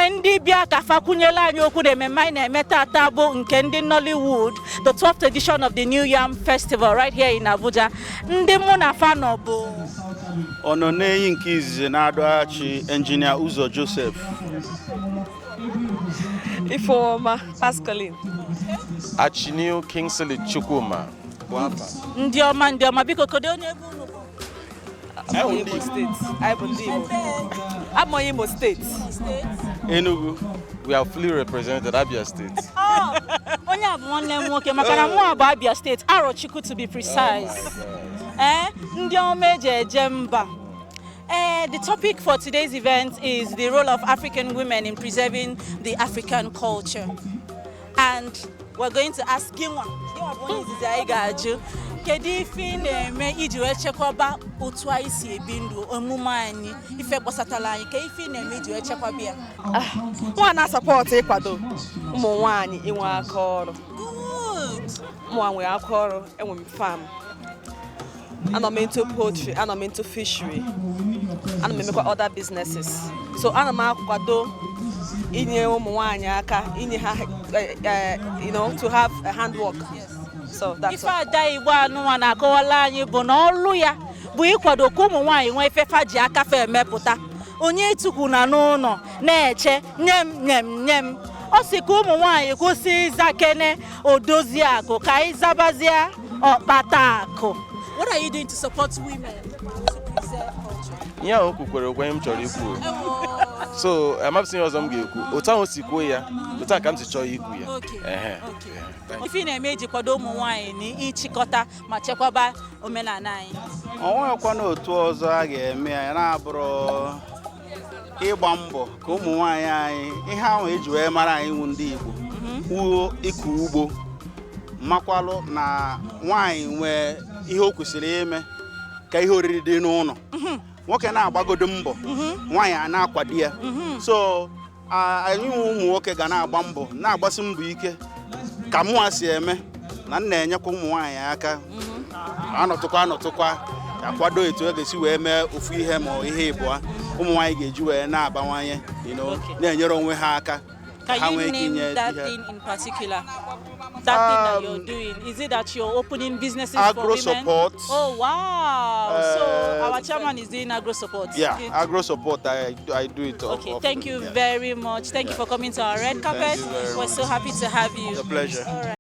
Endi bia kafa kunyela anyị okwu na mmemme na-eme tata bụ nke ndị Nollywood, the 12th edition of the New Yam Festival right here in Abuja. Ndị mụ na fa nọ bụ Ononeyi nke izizi na-adọghachi Engineer Uzo Joseph. Ifeoma Pascaline. Achinio Kingsley Chukwuma. ndị ọma biko kedu onye ebe unu bụ? Imo State. I'm Imo State. Enugu. We are fully represented Abia State. Onye abụ nwanne m nwoke maka na mụ abụ Abia State, Arochukwu to be precise. Ndị ọma eji eje mba. The topic for today's event is the role of African women in preserving the African culture. And we're going to ask Ginwa. Kedu ife na-eme iji wee chekwaba otu anyị si ebi ndụ omume anyị ife gbasatala anyị ka ife na-eme iji wee chekwaba ya? Nwa na-support ịkwado ụmụ nwaanyị inwe aka ọrụ. Good. Ụmụ nwere aka ọrụ, enwe m farm. Ana m into poultry, ana m into fishery. Ana m emekwa other businesses. So ana m akwado inye ụmụ nwaanyị aka, inye ha to have a handwork. So that's Ife Ada Igbo anụnwa na-akọwala anyị bụ na ọlụ ya bụ ịkwado ka ụmụ nwaanyị nwee ifefa ji aka fe emepụta. Onye tukwu na n'ụlọ na-eche nye m. Ọ sị ka ụmụ nwaanyị kwụsị ịza kene odozi akụ ka anyị zabazie ọkpata akụ. What are you doing to support women to preserve culture? Yeah, okukwere ogwe m chọrọ ikwu. So, amapụsị ọzọ m ga-ekwu. Otu ahụ si kwuo ya, otu a ka m si chọọ ikwu ya. Okay. Ife na-eme iji kwado ụmụ nwaanyị na ịchịkọta ma chekwaba omenala anyị. Ọ nwekwa n'otu ọzọ a ga-eme ya na-abụrụ ịgba mbọ ka ụmụ nwaanyị anyị ihe ahụ eji wee mara anyị wụ ndị Igbo wuo ịkụ ugbo makwalụ na nwaanyị nwee ihe o kwesịrị ime ka ihe oriri dị n'ụlọ. Nwoke na-agbagodo mbọ nwaanyị a na-akwado ya. So anyị ụmụ nwoke ga na-agba mbọ na-agbasi mbọ ike ka mụ si eme na nna enyekwa ụmụ nwaanyị aka anọtụkwa akwado etu a ga-esi wee mee ofu ihe ma ihe ịbụa ụmụ nwaanyị ga-eji wee na-abawanye na-enyere onwe ha aka. Can you name that thing in particular? That thing that you're doing? Is it that you're opening businesses for women? Support. Oh wow! So our chairman is doing agro support. Yeah, agro support. I do it. Okay, thank you very much. Thank you for coming to our red carpet. We're so happy to have you. It's a pleasure. All right.